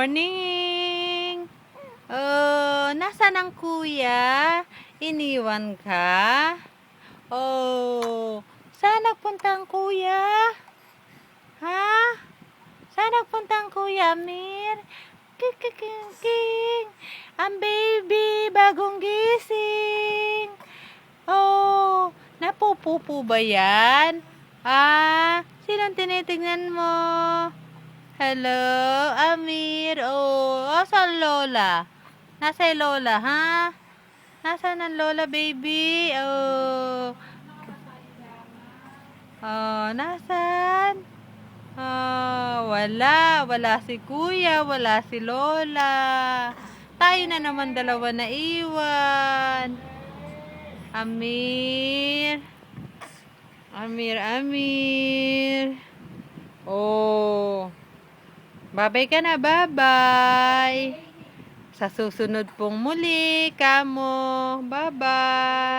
morning! Oh, nasaan ang kuya? Iniwan ka? Oh, saan nagpunta ang kuya? Ha? Saan nagpunta ang kuya, Amir? King! Ang baby, bagong gising. Oh, napupupo ba yan? Sinong tinitingnan mo? Hello, Amir. Oh, asan Lola? Nasa Lola, ha? Nasaan ang Lola, baby? Oh. Oh, nasaan? Oh, wala. Wala si Kuya, wala si Lola. Tayo na naman dalawa na iwan. Amir. Amir. Oh. Babay ka na, bye-bye. Sa susunod pong muli, kamo. Bye-bye.